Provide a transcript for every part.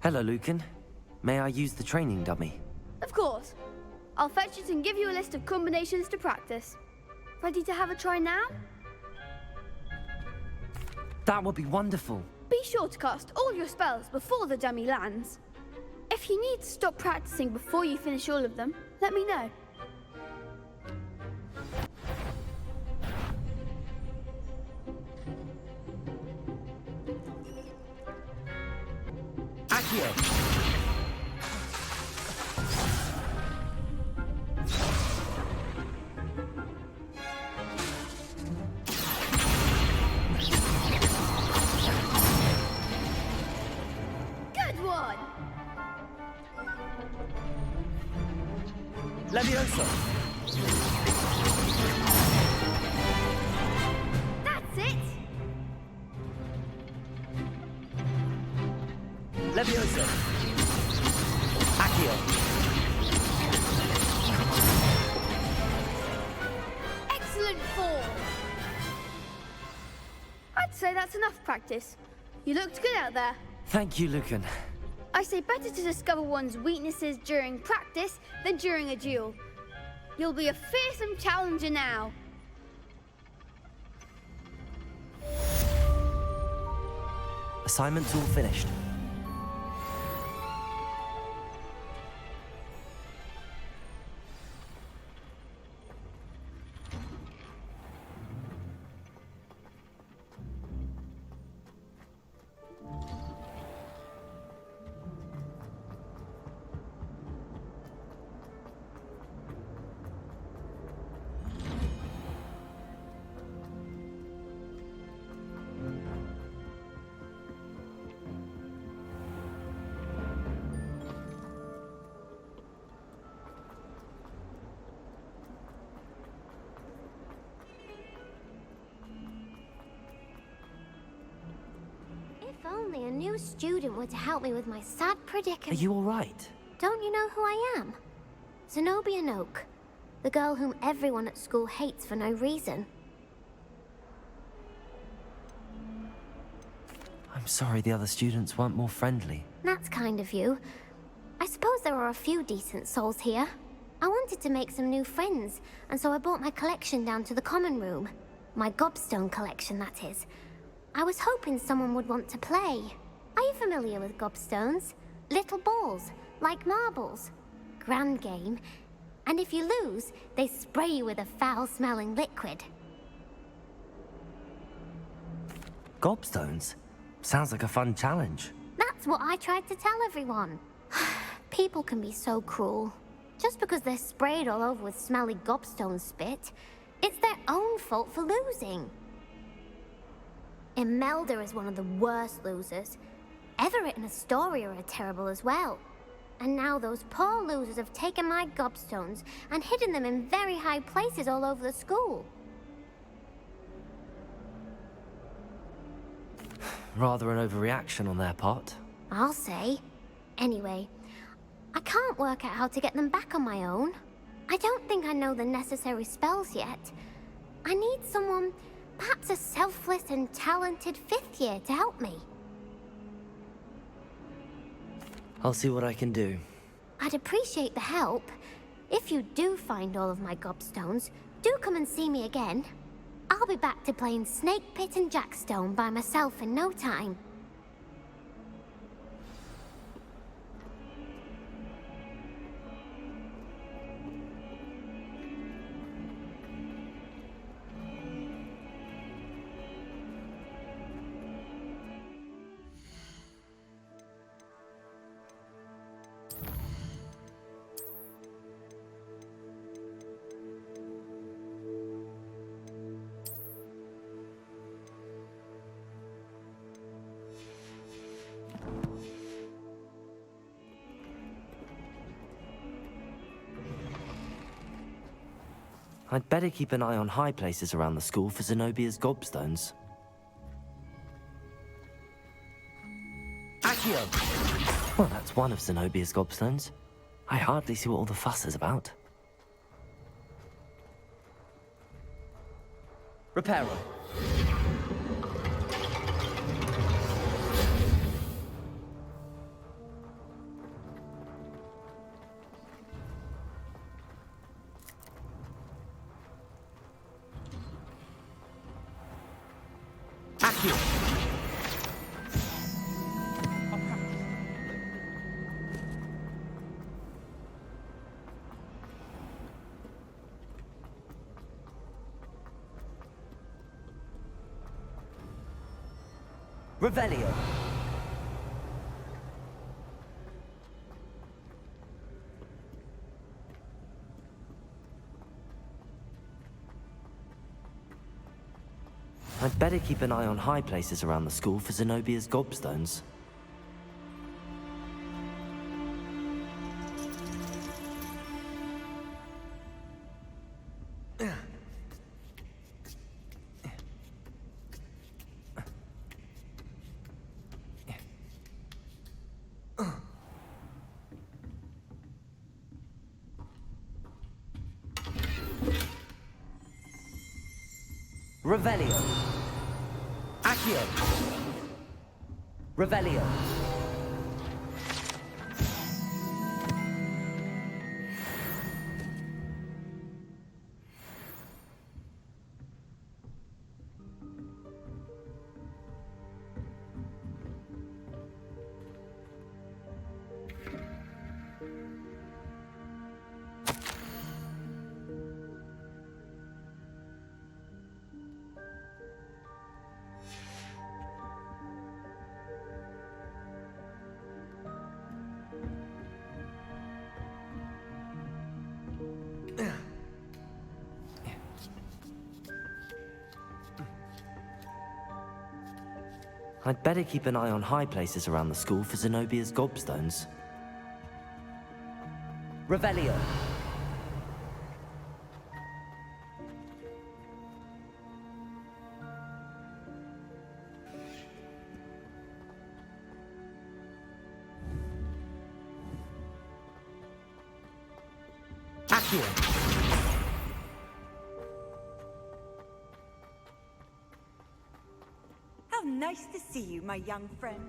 Hello, Lucan. May I use the training dummy? Of course. I'll fetch it and give you a list of combinations to practice. Ready to have a try now? That would be wonderful. Be sure to cast all your spells before the dummy lands. If you need to stop practicing before you finish all of them, let me know. Accio! Leviosa! That's it! Leviosa! Accio! Excellent fall! I'd say that's enough practice. You looked good out there. Thank you, Lucan. I say better to discover one's weaknesses during practice than during a duel. You'll be a fearsome challenger now. Assignment's all finished. If only a new student were to help me with my sad predicament. Are you all right? Don't you know who I am? Zenobia Noak, the girl whom everyone at school hates for no reason. I'm sorry the other students weren't more friendly. That's kind of you. I suppose there are a few decent souls here. I wanted to make some new friends, and so I brought my collection down to the common room. My gobstone collection, that is. I was hoping someone would want to play. Are you familiar with gobstones? Little balls, like marbles. Grand game. And if you lose, they spray you with a foul-smelling liquid. Gobstones? Sounds like a fun challenge. That's what I tried to tell everyone. People can be so cruel. Just because they're sprayed all over with smelly gobstone spit, it's their own fault for losing. Imelda is one of the worst losers. Everett and Astoria are terrible as well. And now those poor losers have taken my gobstones and hidden them in very high places all over the school. Rather an overreaction on their part. I'll say. Anyway, I can't work out how to get them back on my own. I don't think I know the necessary spells yet. I need someone, perhaps a selfless and talented 5th year to help me. I'll see what I can do. I'd appreciate the help. If you do find all of my gobstones, do come and see me again. I'll be back to playing Snake Pit and Jackstone by myself in no time. I'd better keep an eye on high places around the school for Zenobia's gobstones. Accio! Well, that's one of Zenobia's gobstones. I hardly see what all the fuss is about. Reparo. Accio. Revelio. I'd better keep an eye on high places around the school for Zenobia's gobstones. Revelio. Accio. Revelio. I'd better keep an eye on high places around the school for Zenobia's gobstones. Revelio. Accio. How nice to see you, my young friend.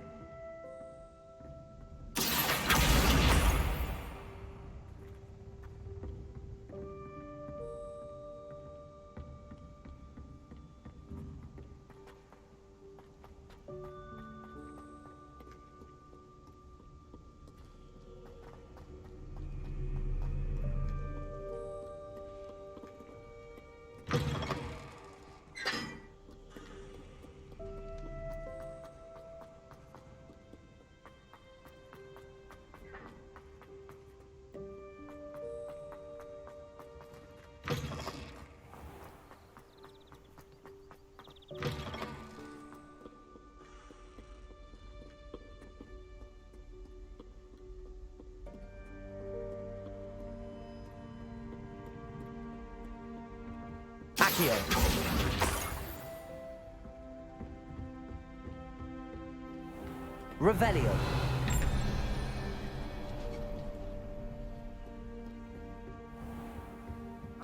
Accio. Revelio.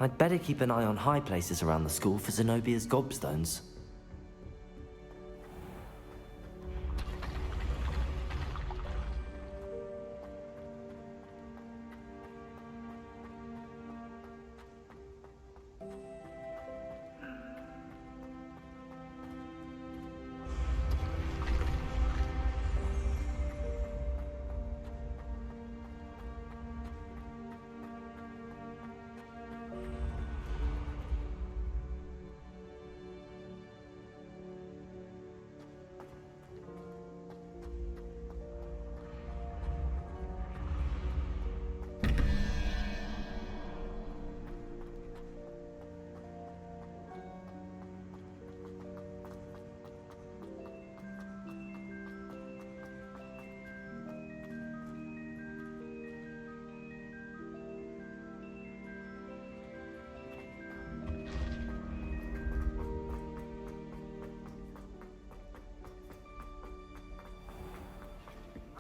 I'd better keep an eye on high places around the school for Zenobia's gobstones.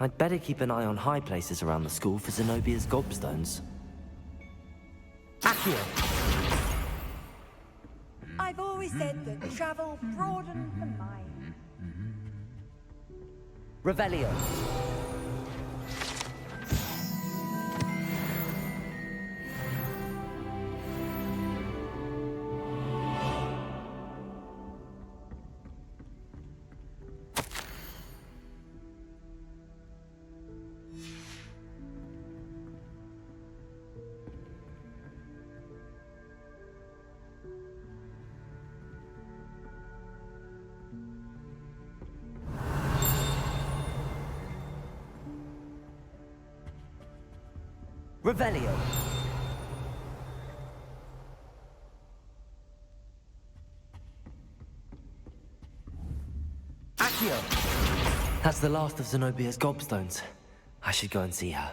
I'd better keep an eye on high places around the school for Zenobia's gobstones. Accio. I've always said that travel broadens the mind. Revelio. Revelio. Accio. That's the last of Zenobia's gobstones. I should go and see her.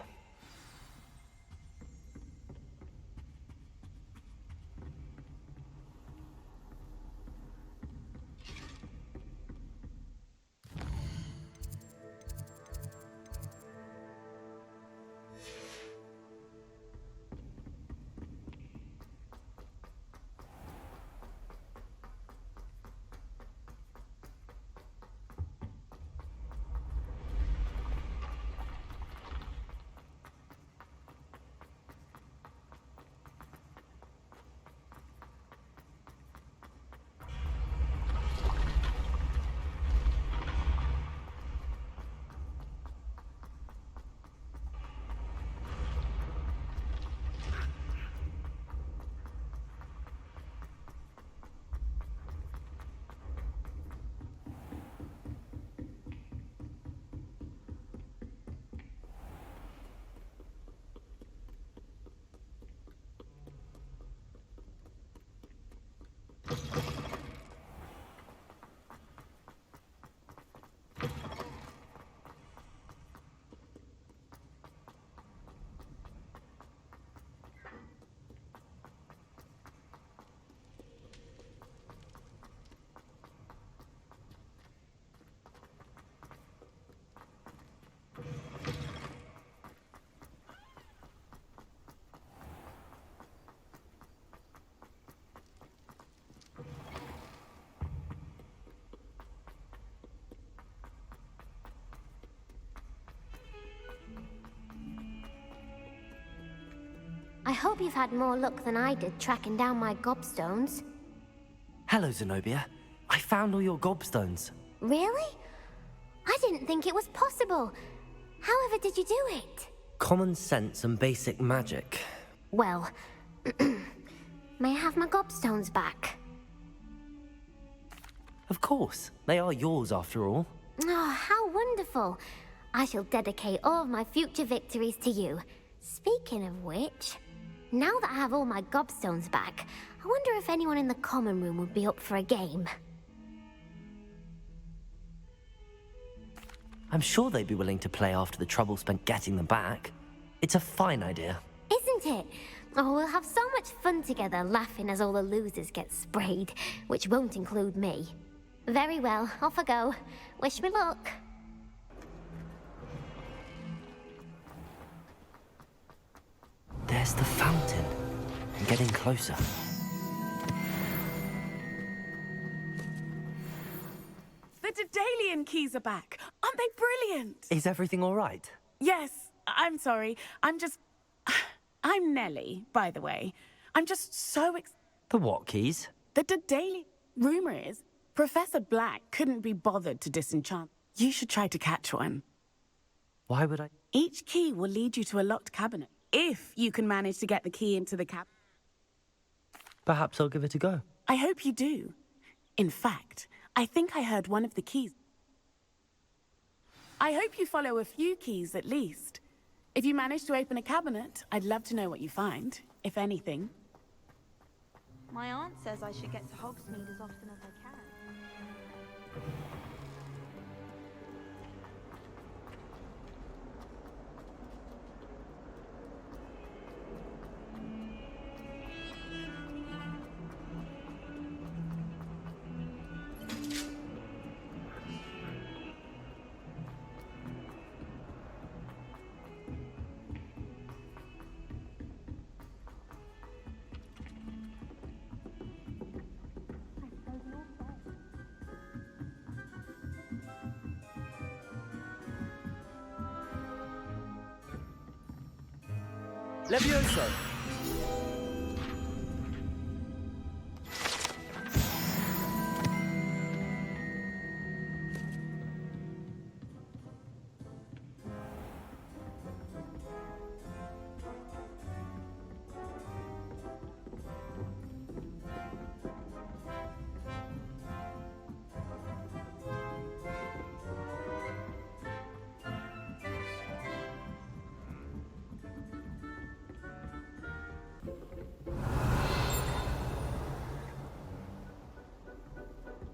I hope you've had more luck than I did tracking down my gobstones. Hello, Zenobia. I found all your gobstones. Really? I didn't think it was possible. However did you do it? Common sense and basic magic. Well, may I have my gobstones back? Of course. They are yours after all. Oh, how wonderful. I shall dedicate all of my future victories to you. Speaking of which, now that I have all my gobstones back, I wonder if anyone in the common room would be up for a game. I'm sure they'd be willing to play after the trouble spent getting them back. It's a fine idea. Isn't it? Oh, we'll have so much fun together laughing as all the losers get sprayed, which won't include me. Very well, off I go. Wish me luck. There's the fountain. I'm getting closer. The Daedalian keys are back. Aren't they brilliant? Is everything all right? Yes, I'm sorry. I'm Nellie, by the way. I'm just so The what keys? The Daedalian... Rumor is, Professor Black couldn't be bothered to disenchant. You should try to catch one. Why would I? Each key will lead you to a locked cabinet. If you can manage to get the key into the cabinet. Perhaps I'll give it a go. I hope you do. In fact, I think I heard one of the keys. I hope you follow a few keys at least. If you manage to open a cabinet, I'd love to know what you find, if anything. My aunt says I should get to Hogsmeade as often as I can. Levioso.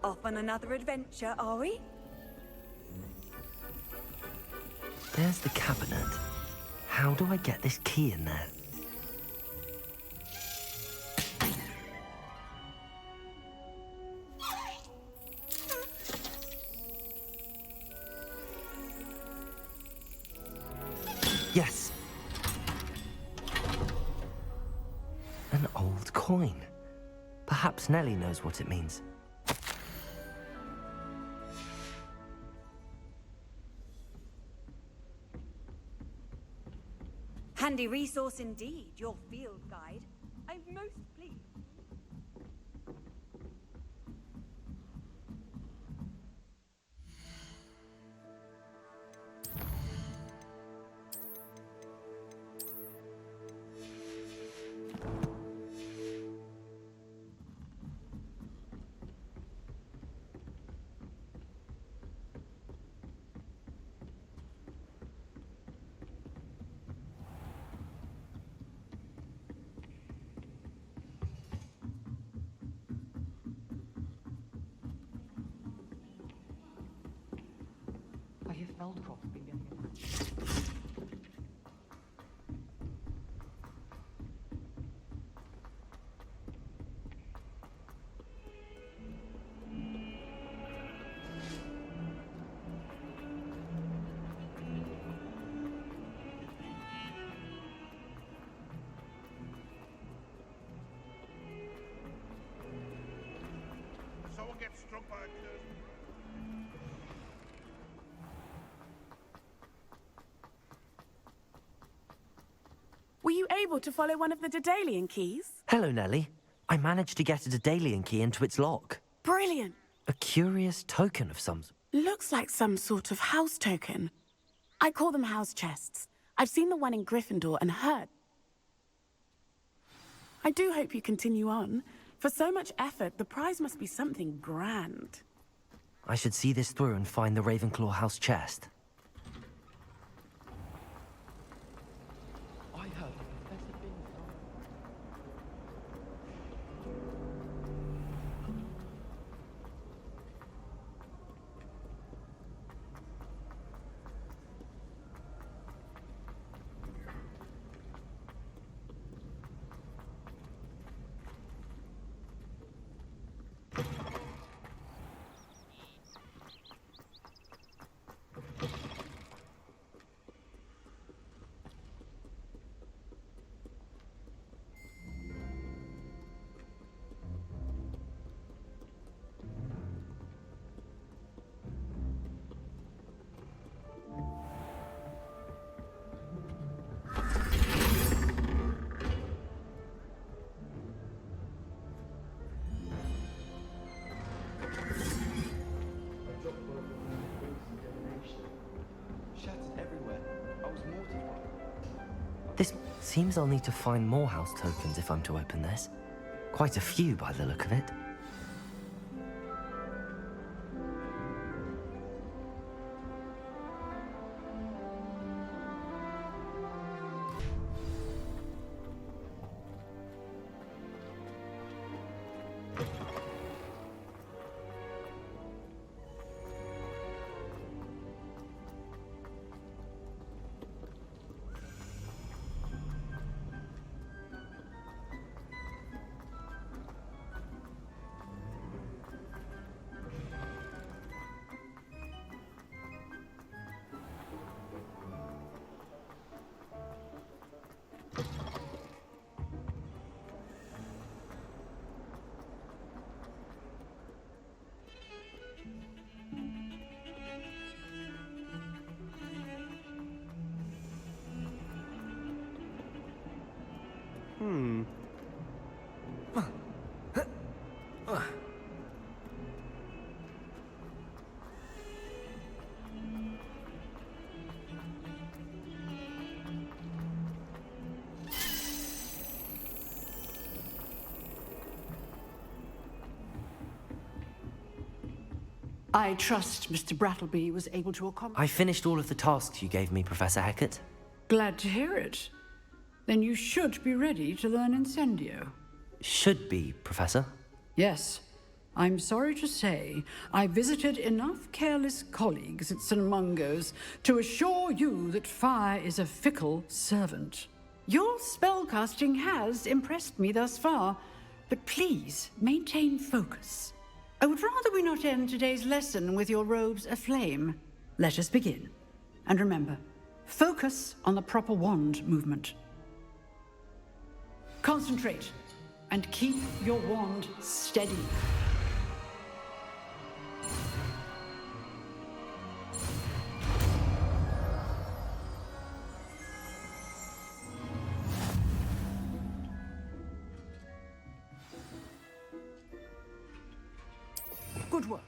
Off on another adventure, are we? There's the cabinet. How do I get this key in there? Yes. An old coin. Perhaps Nellie knows what it means. Handy resource indeed, your field guide. I'm most pleased. Someone gets struck by a curse. Were you able to follow one of the Daedalian keys? Hello, Nellie. I managed to get a Daedalian key into its lock. Brilliant. A curious token of some... Looks like some sort of house token. I call them house chests. I've seen the one in Gryffindor and heard. I do hope you continue on. For so much effort, the prize must be something grand. I should see this through and find the Ravenclaw house chest. This seems I'll need to find more house tokens if I'm to open this. Quite a few by the look of it. I trust Mr. Brattleby was able to accomplish... I finished all of the tasks you gave me, Professor Hecat. Glad to hear it. Then you should be ready to learn Incendio. Should be, Professor. Yes. I'm sorry to say, I visited enough careless colleagues at St. Mungo's to assure you that fire is a fickle servant. Your spellcasting has impressed me thus far, but please maintain focus. I would rather we not end today's lesson with your robes aflame. Let us begin. And remember, focus on the proper wand movement. Concentrate, and keep your wand steady. Good work.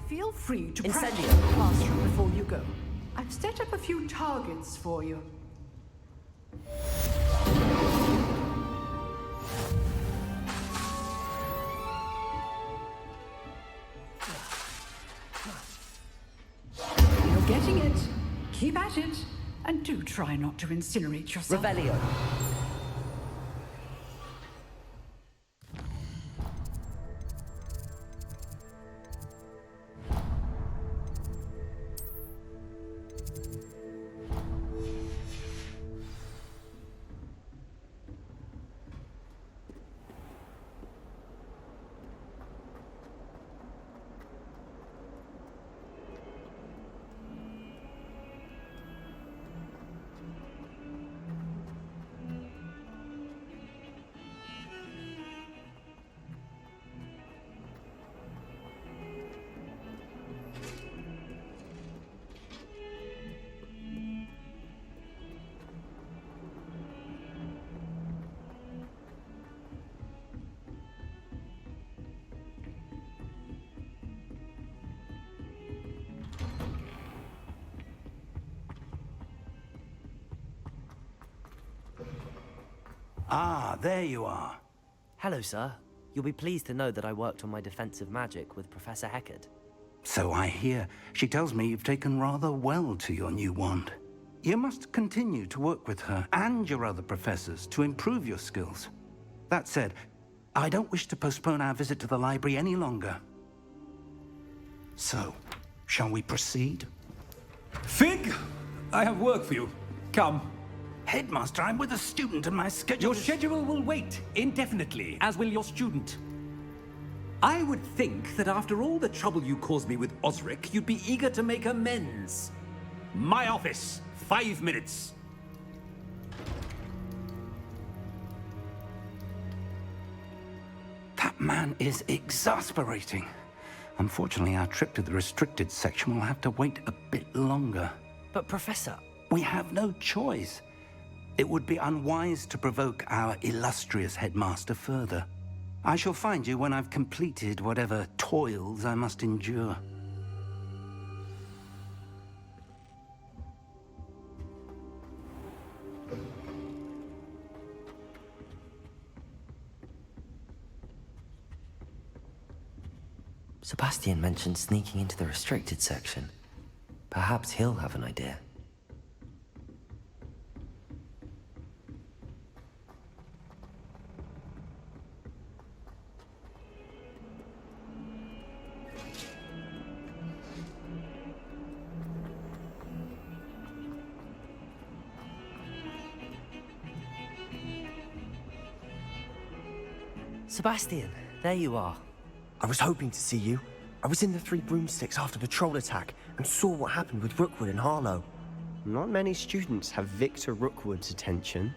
Feel free to practice in the classroom before you go. I've set up a few targets for you. You're getting it. Keep at it. And do try not to incinerate yourself. Revelio. Ah, there you are. Hello, sir. You'll be pleased to know that I worked on my defensive magic with Professor Heckard. So I hear. She tells me you've taken rather well to your new wand. You must continue to work with her and your other professors to improve your skills. That said, I don't wish to postpone our visit to the library any longer. So, shall we proceed? Fig, I have work for you. Come. Headmaster, I'm with a student and my schedule Your schedule will wait indefinitely, as will your student. I would think that after all the trouble you caused me with Osric, you'd be eager to make amends. My office, 5 minutes. That man is exasperating. Unfortunately, our trip to the restricted section will have to wait a bit longer. But, Professor... We have no choice. It would be unwise to provoke our illustrious headmaster further. I shall find you when I've completed whatever toils I must endure. Sebastian mentioned sneaking into the restricted section. Perhaps he'll have an idea. Sebastian, there you are. I was hoping to see you. I was in the Three Broomsticks after the troll attack and saw what happened with Rookwood and Harlow. Not many students have Victor Rookwood's attention.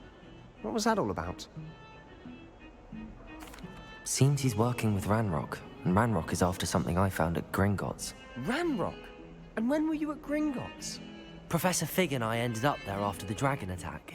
What was that all about? Seems he's working with Ranrock, and Ranrock is after something I found at Gringotts. Ranrock? And when were you at Gringotts? Professor Fig and I ended up there after the dragon attack.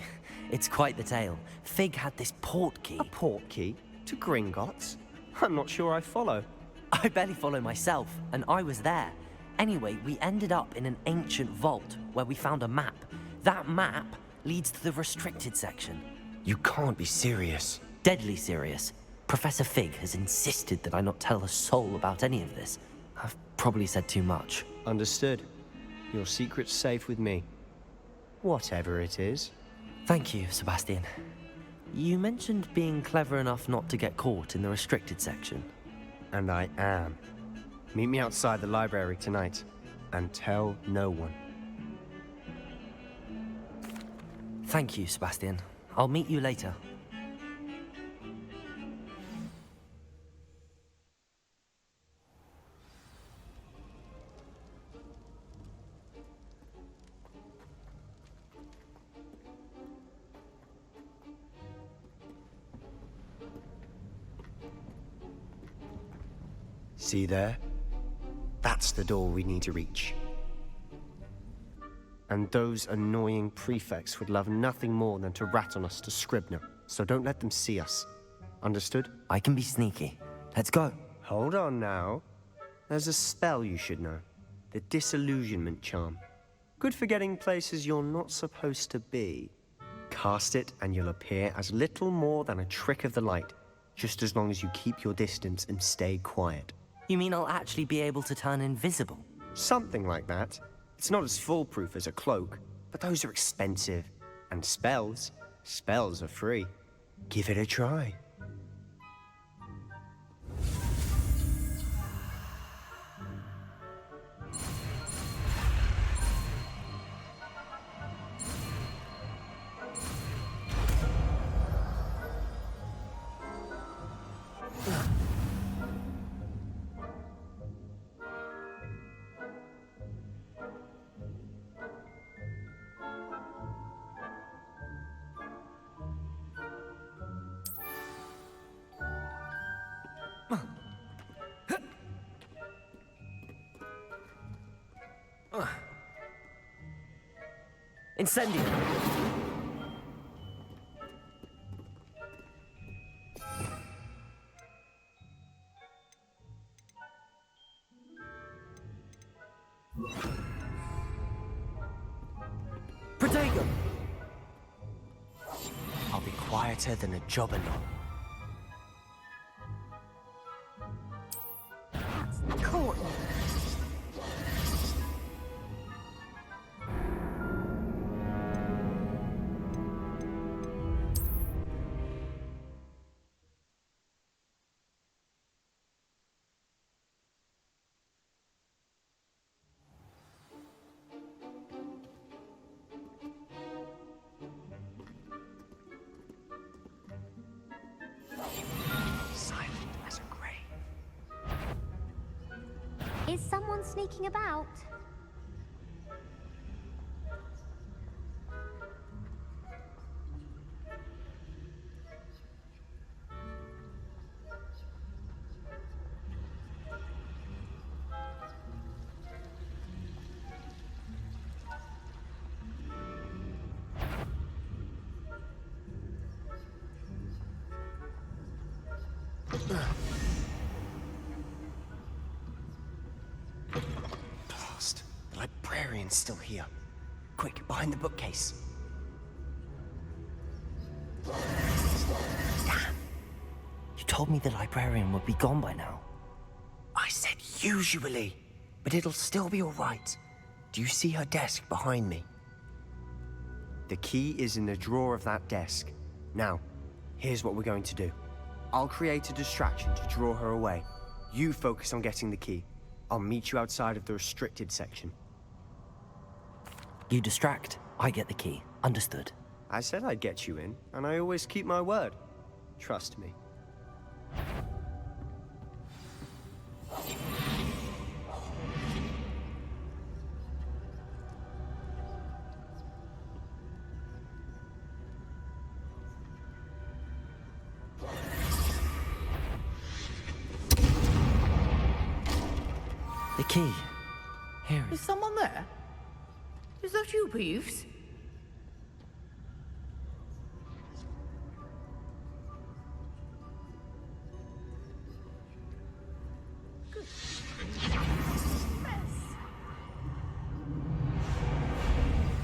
It's quite the tale. Fig had this port key. A port key? To Gringotts? I'm not sure I follow. I barely follow myself, and I was there. Anyway, we ended up in an ancient vault where we found a map. That map leads to the restricted section. You can't be serious. Deadly serious. Professor Fig has insisted that I not tell a soul about any of this. I've probably said too much. Understood. Your secret's safe with me. Whatever it is. Thank you, Sebastian. You mentioned being clever enough not to get caught in the restricted section. And I am. Meet me outside the library tonight, and tell no one. Thank you, Sebastian. I'll meet you later. See there? That's the door we need to reach. And those annoying prefects would love nothing more than to rat on us to Scribner, so don't let them see us. Understood? I can be sneaky. Let's go. Hold on now. There's a spell you should know. The Disillusionment Charm. Good for getting places you're not supposed to be. Cast it and you'll appear as little more than a trick of the light, just as long as you keep your distance and stay quiet. You mean I'll actually be able to turn invisible? Something like that. It's not as foolproof as a cloak, but those are expensive. And spells are free. Give it a try. Incendio! Protego! I'll be quieter than a jobberknoll. That's Courtney. Is someone sneaking about? The librarian's still here. Quick, behind the bookcase. Damn! You told me the librarian would be gone by now. I said usually, but it'll still be all right. Do you see her desk behind me? The key is in the drawer of that desk. Now, here's what we're going to do. I'll create a distraction to draw her away. You focus on getting the key. I'll meet you outside of the restricted section. You distract, I get the key. Understood. I said I'd get you in, and I always keep my word. Trust me. The key. Here. Is someone there? Is that you, Peeves?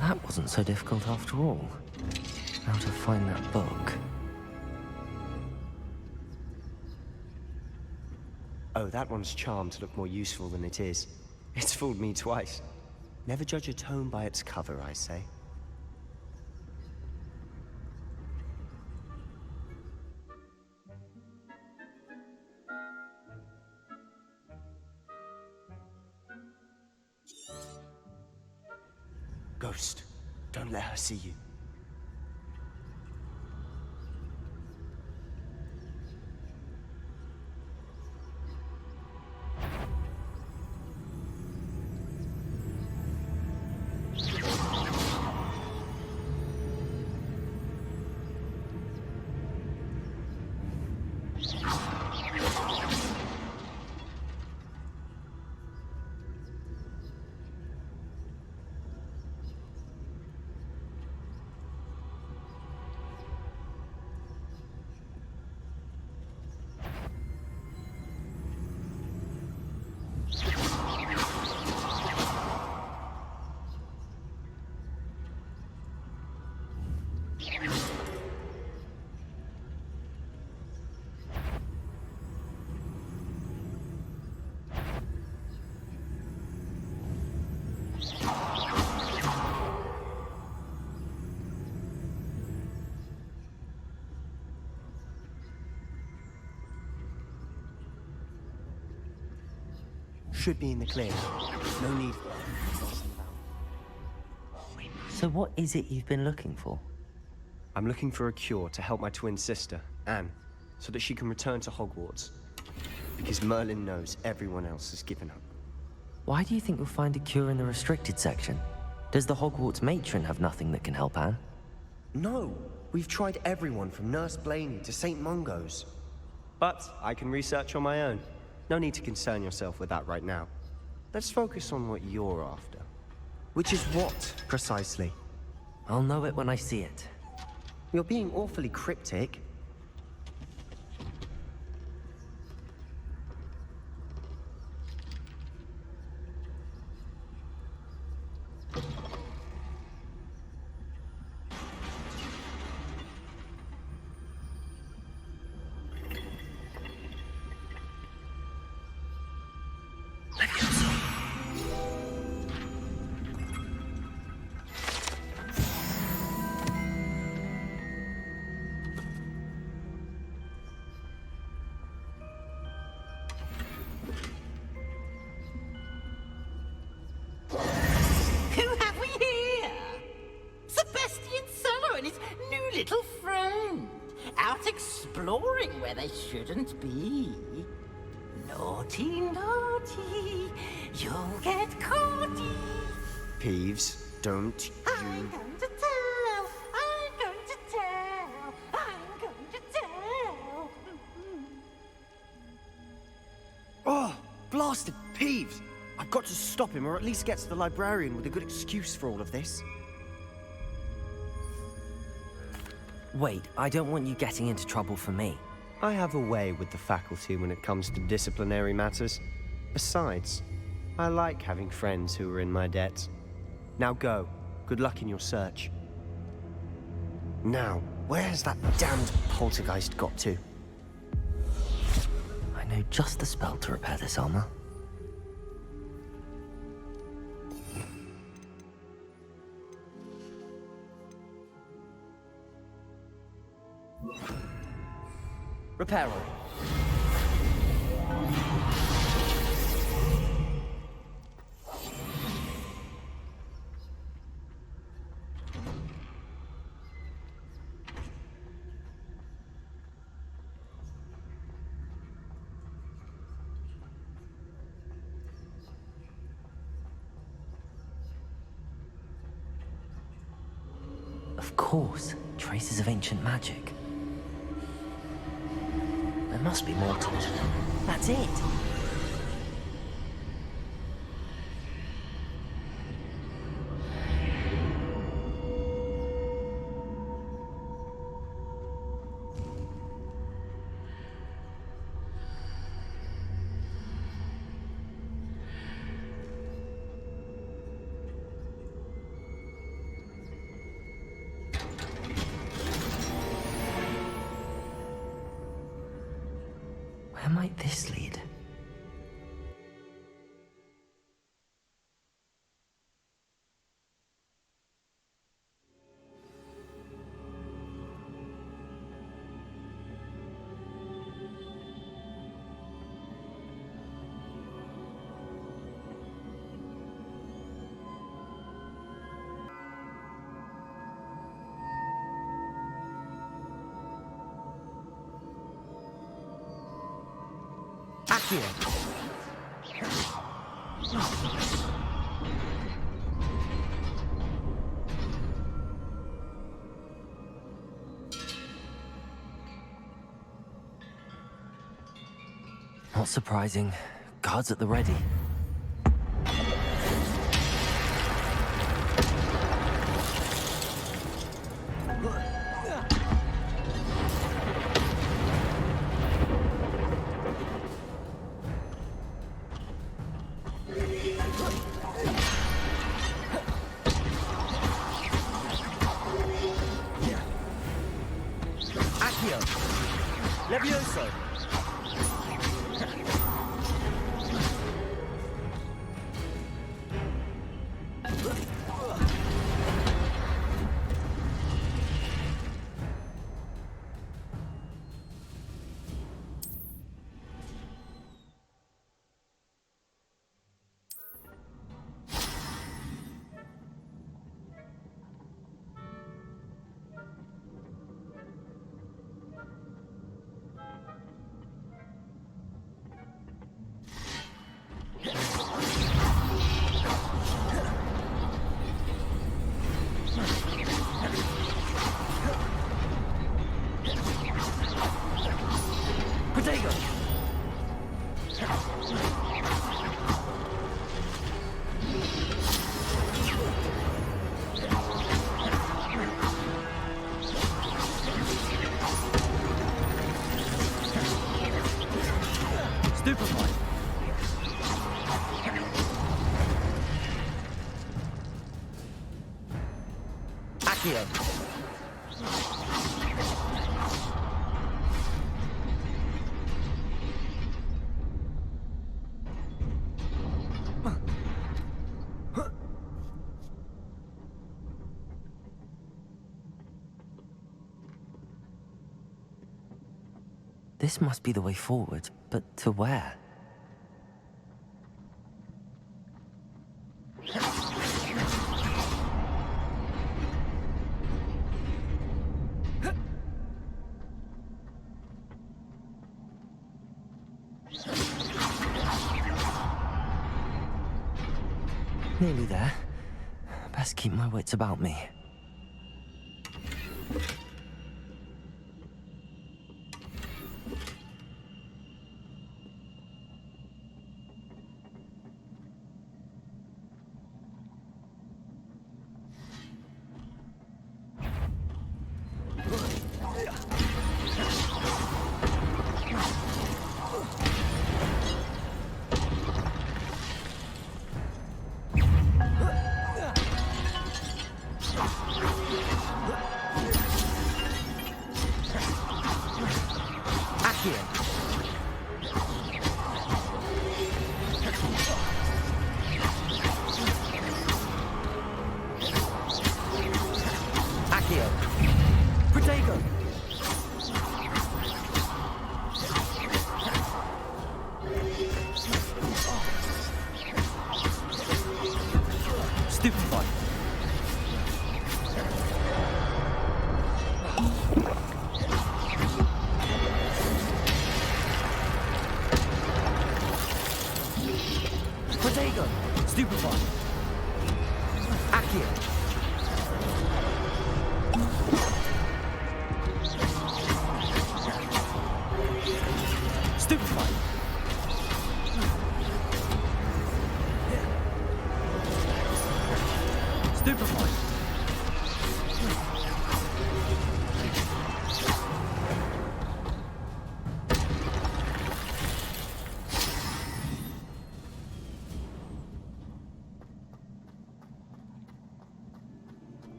That wasn't so difficult after all. How to find that book. Oh, that one's charmed to look more useful than it is. It's fooled me twice. Never judge a tome by its cover, I say. Ghost, don't let her see you. Should be in the clear. No need. So what is it you've been looking for? I'm looking for a cure to help my twin sister, Anne, so that she can return to Hogwarts. Because Merlin knows everyone else has given up. Why do you think you'll find a cure in the restricted section? Does the Hogwarts matron have nothing that can help Anne? No, we've tried everyone from Nurse Blaney to St. Mungo's. But I can research on my own. No need to concern yourself with that right now. Let's focus on what you're after. Which is what, precisely? I'll know it when I see it. You're being awfully cryptic. Exploring where they shouldn't be. Naughty, naughty, you'll get caughty. Peeves, don't you... I'm going to tell, I'm going to tell, I'm going to tell. Oh, blasted Peeves! I've got to stop him, or at least get to the librarian with a good excuse for all of this. Wait, I don't want you getting into trouble for me. I have a way with the faculty when it comes to disciplinary matters. Besides, I like having friends who are in my debt. Now go. Good luck in your search. Now, where has that damned poltergeist got to? I know just the spell to repair this armor. Repairer. Of course, traces of ancient magic. There must be more to it. That's it! Where might this lead? Accio. Not surprising. Guards at the ready. Accio. Levioso. This must be the way forward, but to where? Nearly there. Best keep my wits about me.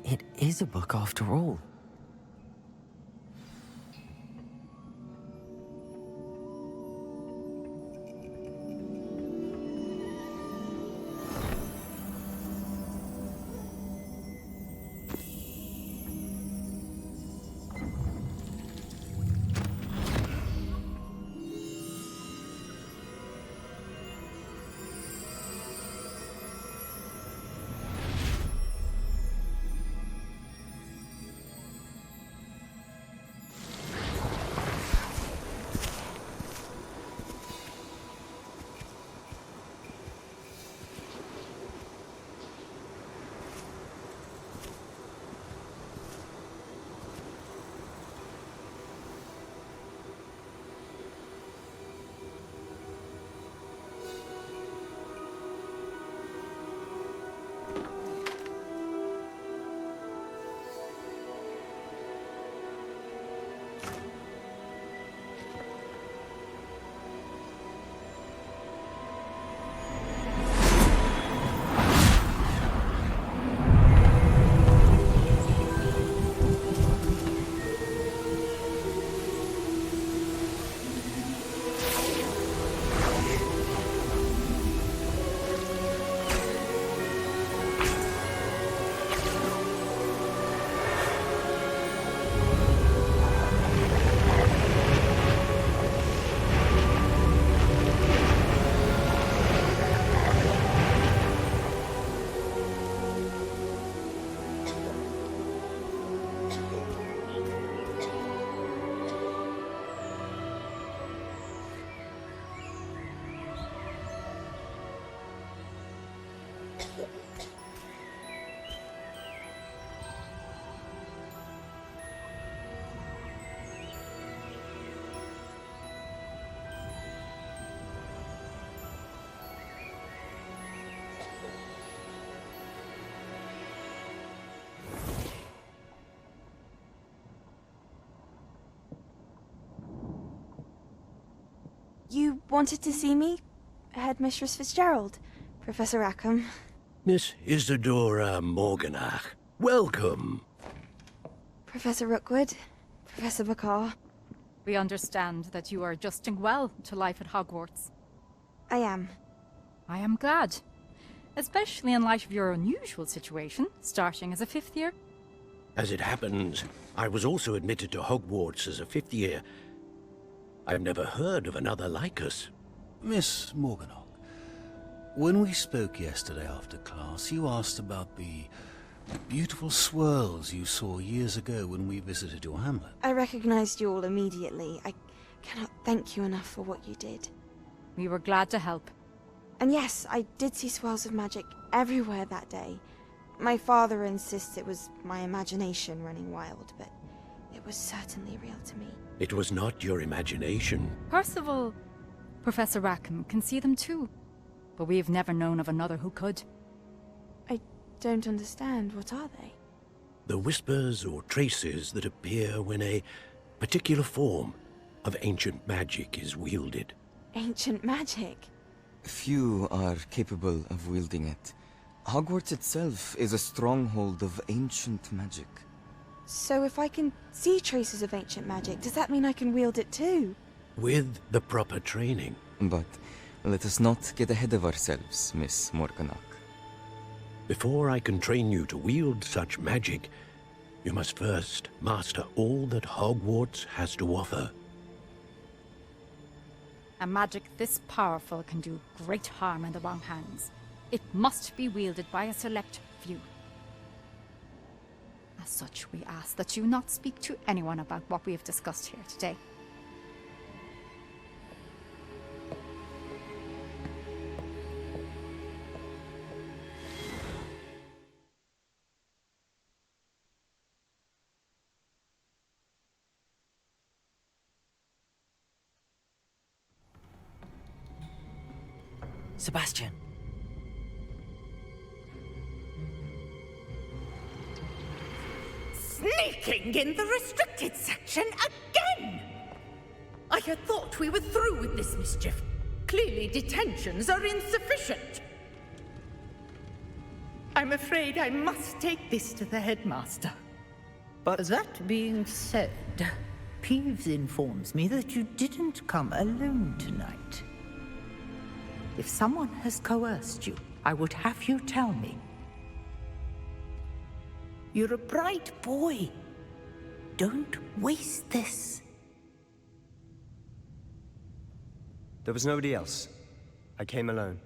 It is a book after all. You wanted to see me? Headmistress Fitzgerald? Professor Rackham? Miss Isadora Morganach, welcome. Professor Rookwood? Professor Bakar? We understand that you are adjusting well to life at Hogwarts. I am. I am glad. Especially in light of your unusual situation, starting as a 5th year. As it happens, I was also admitted to Hogwarts as a 5th year. I've never heard of another like us. Miss Morganach, when we spoke yesterday after class, you asked about the beautiful swirls you saw years ago when we visited your hamlet. I recognized you all immediately. I cannot thank you enough for what you did. We were glad to help. And yes, I did see swirls of magic everywhere that day. My father insists it was my imagination running wild, but it was certainly real to me. It was not your imagination. Percival, Professor Rackham can see them too. But we have never known of another who could. I don't understand. What are they? The whispers or traces that appear when a particular form of ancient magic is wielded. Ancient magic? Few are capable of wielding it. Hogwarts itself is a stronghold of ancient magic. So if I can see traces of ancient magic, does that mean I can wield it too? With the proper training. But let us not get ahead of ourselves, Miss Morganach. Before I can train you to wield such magic, you must first master all that Hogwarts has to offer. A magic this powerful can do great harm in the wrong hands. It must be wielded by a select few. As such, we ask that you not speak to anyone about what we have discussed here today. Sebastian. Sneaking in the restricted section again! I had thought we were through with this mischief. Clearly detentions are insufficient. I'm afraid I must take this to the headmaster. But that being said, Peeves informs me that you didn't come alone tonight. If someone has coerced you, I would have you tell me. You're a bright boy. Don't waste this. There was nobody else. I came alone.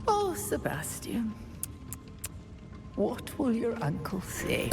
Oh, Sebastian. What will your uncle say?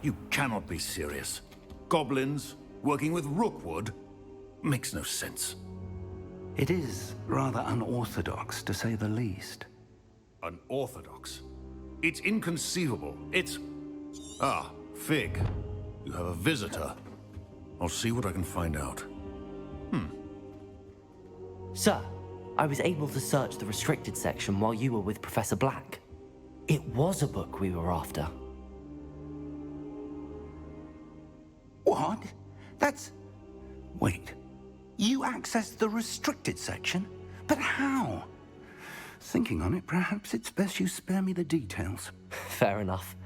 You cannot be serious. Goblins working with Rookwood? Makes no sense. It is rather unorthodox, to say the least. Unorthodox? It's inconceivable. It's... Ah, Fig. You have a visitor. I'll see what I can find out. Sir, I was able to search the restricted section while you were with Professor Black. It was a book we were after. What? That's... Wait. You accessed the restricted section? But how? Thinking on it, perhaps it's best you spare me the details. Fair enough.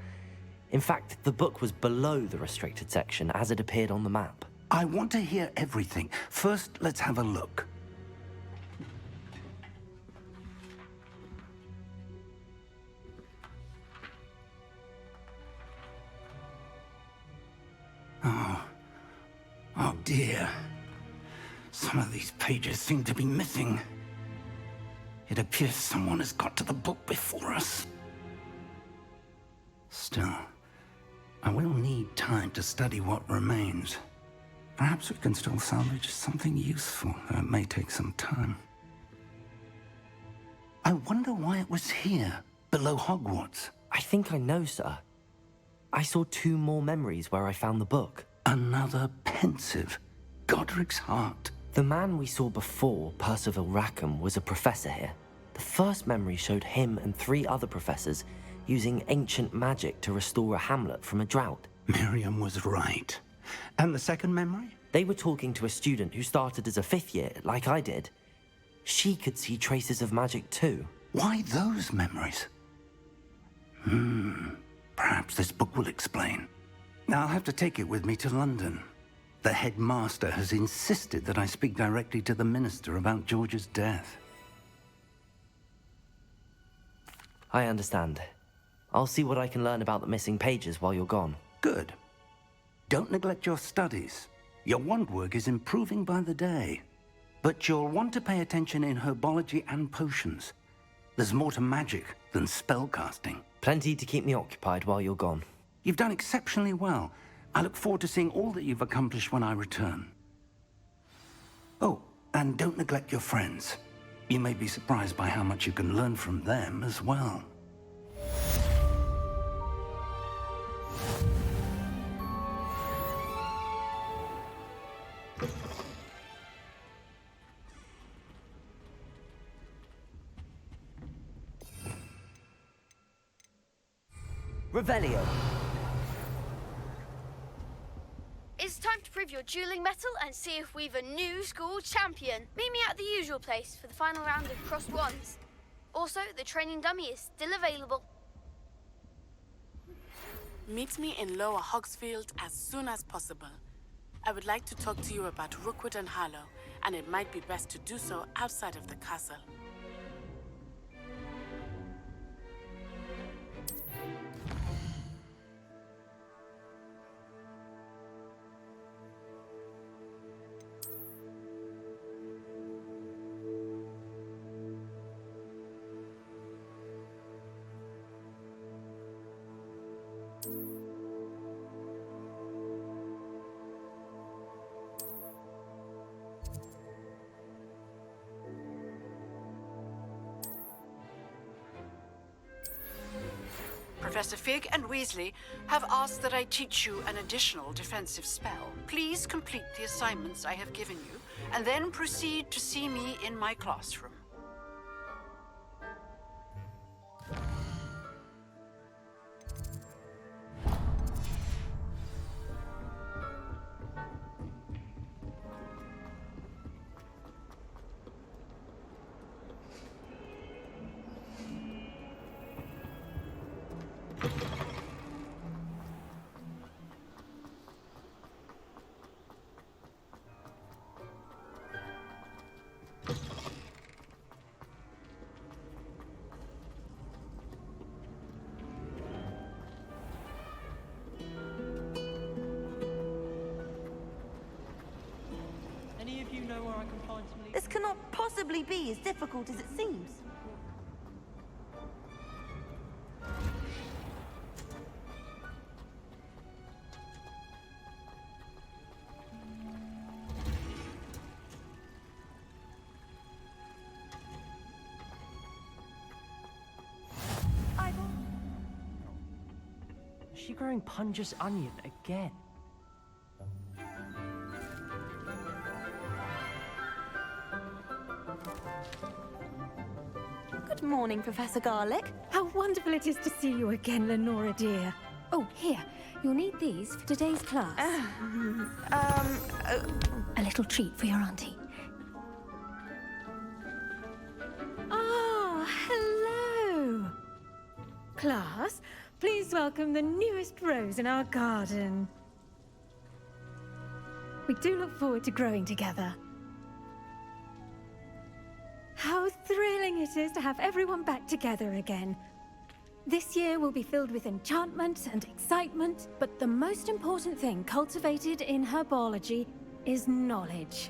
In fact, the book was below the restricted section as it appeared on the map. I want to hear everything. First, let's have a look. Oh dear. Some of these pages seem to be missing. It appears someone has got to the book before us. Still, I will need time to study what remains. Perhaps we can still salvage something useful, though it may take some time. I wonder why it was here, below Hogwarts. I think I know, sir. I saw 2 more memories where I found the book. Another pensive Godric's heart. The man we saw before, Percival Rackham, was a professor here. The first memory showed him and 3 other professors using ancient magic to restore a hamlet from a drought. Miriam was right. And the second memory? They were talking to a student who started as a 5th year, like I did. She could see traces of magic too. Why those memories? Perhaps this book will explain. I'll have to take it with me to London. The headmaster has insisted that I speak directly to the minister about George's death. I understand. I'll see what I can learn about the missing pages while you're gone. Good. Don't neglect your studies. Your wand work is improving by the day. But you'll want to pay attention in herbology and potions. There's more to magic than spellcasting. Plenty to keep me occupied while you're gone. You've done exceptionally well. I look forward to seeing all that you've accomplished when I return. Oh, and don't neglect your friends. You may be surprised by how much you can learn from them as well. Revelio. It's time to prove your dueling mettle and see if we've a new school champion. Meet me at the usual place for the final round of crossed wands. Also, the training dummy is still available. Meet me in Lower Hogsfield as soon as possible. I would like to talk to you about Rookwood and Harlow, and it might be best to do so outside of the castle. Professor Fig and Weasley have asked that I teach you an additional defensive spell. Please complete the assignments I have given you, and then proceed to see me in my classroom. This cannot possibly be as difficult as it seems. Is she growing Punja's onion again? Good morning, Professor Garlic. How wonderful it is to see you again, Lenora dear. Oh, here. You'll need these for today's class. A little treat for your auntie. Ah, hello. Class, please welcome the newest rose in our garden. We do look forward to growing together. How thrilling it is to have everyone back together again. This year will be filled with enchantment and excitement, but the most important thing cultivated in herbology is knowledge.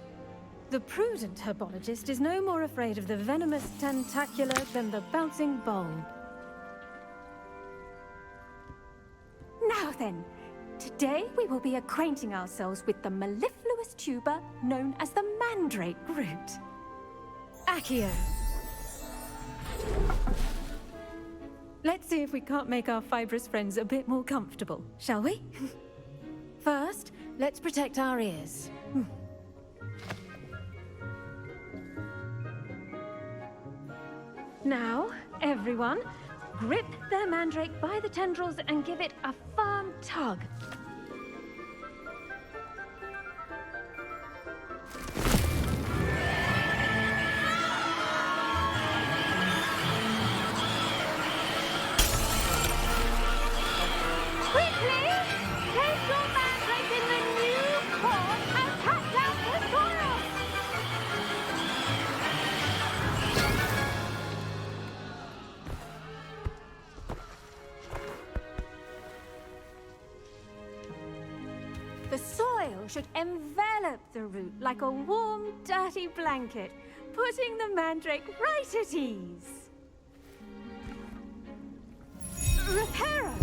The prudent herbologist is no more afraid of the venomous tentacula than the bouncing bulb. Now then, today we will be acquainting ourselves with the mellifluous tuber known as the mandrake root. Accio. Let's see if we can't make our fibrous friends a bit more comfortable, shall we? First, let's protect our ears. Now, everyone, grip their mandrake by the tendrils and give it a firm tug. The soil should envelop the root like a warm, dirty blanket, putting the mandrake right at ease. Reparo!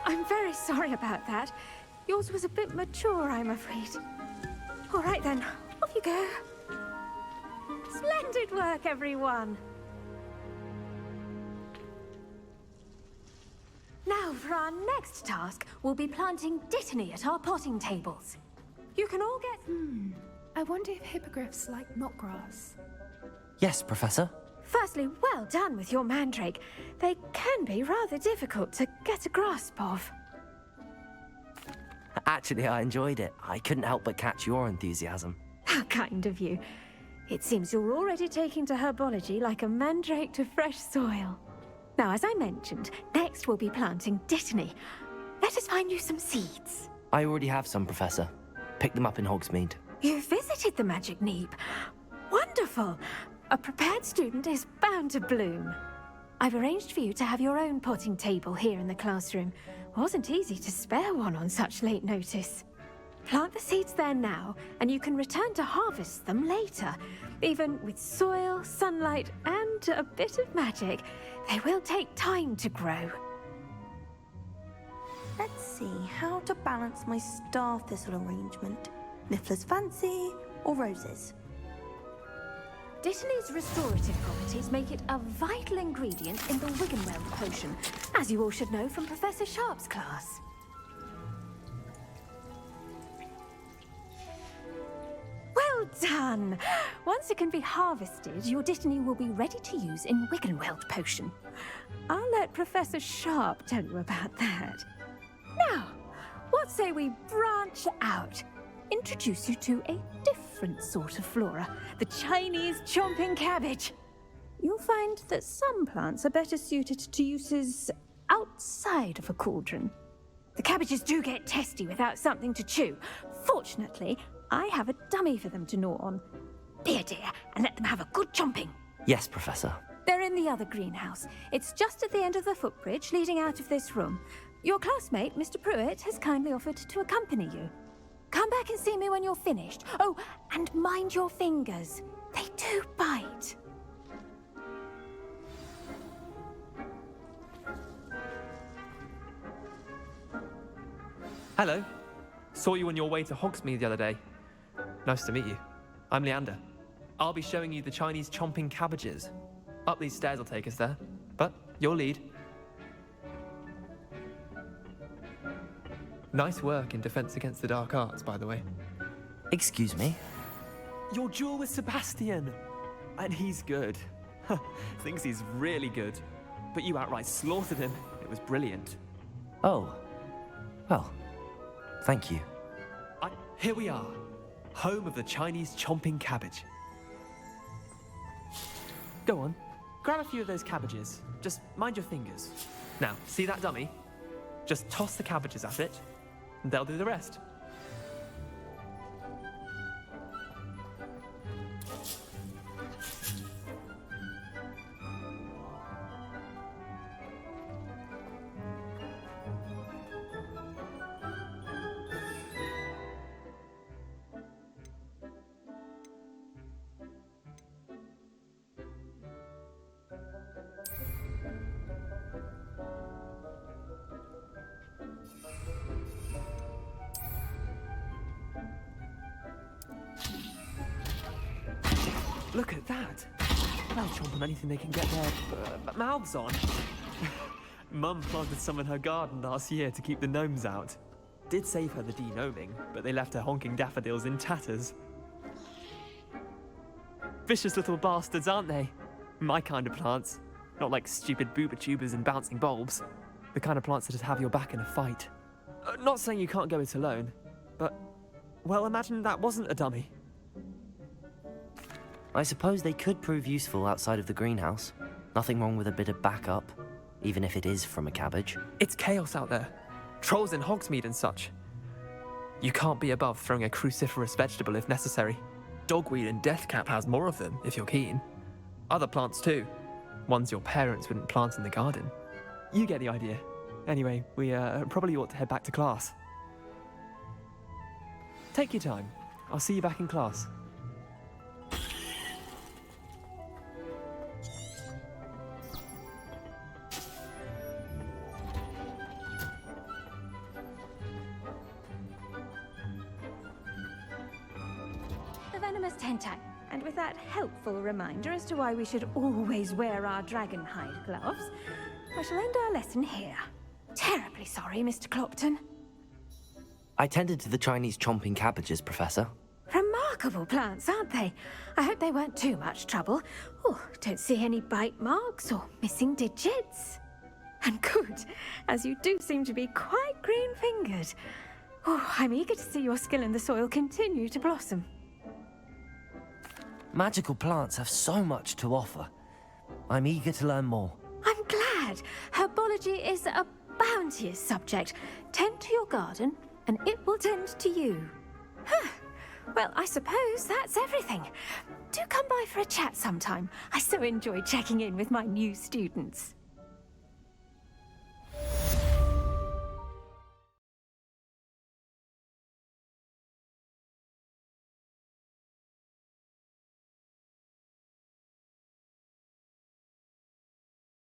I'm very sorry about that. Yours was a bit mature, I'm afraid. All right then, off you go. Splendid work, everyone. Now, for our next task, we'll be planting dittany at our potting tables. You can all get... I wonder if hippogriffs like knotgrass. Yes, Professor. Firstly, well done with your mandrake. They can be rather difficult to get a grasp of. Actually, I enjoyed it. I couldn't help but catch your enthusiasm. How kind of you. It seems you're already taking to herbology like a mandrake to fresh soil. Now, as I mentioned, next we'll be planting dittany. Let us find you some seeds. I already have some, Professor. Picked them up in Hogsmeade. You visited the Magic Neep. Wonderful. A prepared student is bound to bloom. I've arranged for you to have your own potting table here in the classroom. Wasn't easy to spare one on such late notice. Plant the seeds there now, and you can return to harvest them later. Even with soil, sunlight, and a bit of magic, they will take time to grow. Let's see how to balance my star thistle arrangement. Niffler's fancy or roses? Dittany's restorative properties make it a vital ingredient in the Wiggenweld potion, as you all should know from Professor Sharp's class. Well done! Once it can be harvested, your dittany will be ready to use in Wiggenweld potion. I'll let Professor Sharp tell you about that. Now, what say we branch out? Introduce you to a different sort of flora, the Chinese chomping cabbage. You'll find that some plants are better suited to uses outside of a cauldron. The cabbages do get testy without something to chew. Fortunately, I have a dummy for them to gnaw on. Be a dear and let them have a good chomping. Yes, Professor. They're in the other greenhouse. It's just at the end of the footbridge leading out of this room. Your classmate, Mr. Pruitt, has kindly offered to accompany you. Come back and see me when you're finished. Oh, and mind your fingers. They do bite. Hello. Saw you on your way to Hogsmeade the other day. Nice to meet you. I'm Leander. I'll be showing you the Chinese chomping cabbages. Up these stairs will take us there, but your lead. Nice work in Defense Against the Dark Arts, by the way. Excuse me? Your duel with Sebastian! And he's good. Thinks he's really good. But you outright slaughtered him. It was brilliant. Oh. Well, thank you. Here we are. Home of the Chinese chomping cabbage. Go on. Grab a few of those cabbages. Just mind your fingers. Now, see that dummy? Just toss the cabbages at it, and they'll do the rest. Look at that! They'll chomp on anything they can get their mouths on. Mum planted some in her garden last year to keep the gnomes out. Did save her the de-gnoming, but they left her honking daffodils in tatters. Vicious little bastards, aren't they? My kind of plants. Not like stupid booba tubers and bouncing bulbs. The kind of plants that just have your back in a fight. Not saying you can't go it alone, but... well, imagine that wasn't a dummy. I suppose they could prove useful outside of the greenhouse. Nothing wrong with a bit of backup, even if it is from a cabbage. It's chaos out there. Trolls in Hogsmeade and such. You can't be above throwing a cruciferous vegetable if necessary. Dogweed and deathcap has more of them, if you're keen. Other plants too. Ones your parents wouldn't plant in the garden. You get the idea. Anyway, we probably ought to head back to class. Take your time. I'll see you back in class. And with that helpful reminder as to why we should always wear our dragon hide gloves, I shall end our lesson here. Terribly sorry, Mr. Clopton. I tended to the Chinese chomping cabbages, Professor. Remarkable plants, aren't they? I hope they weren't too much trouble. Oh, don't see any bite marks or missing digits. And good, as you do seem to be quite green-fingered. Oh, I'm eager to see your skill in the soil continue to blossom. Magical plants have so much to offer. I'm eager to learn more. I'm glad. Herbology is a bounteous subject. Tend to your garden, and it will tend to you. Huh. Well, I suppose that's everything. Do come by for a chat sometime. I so enjoy checking in with my new students.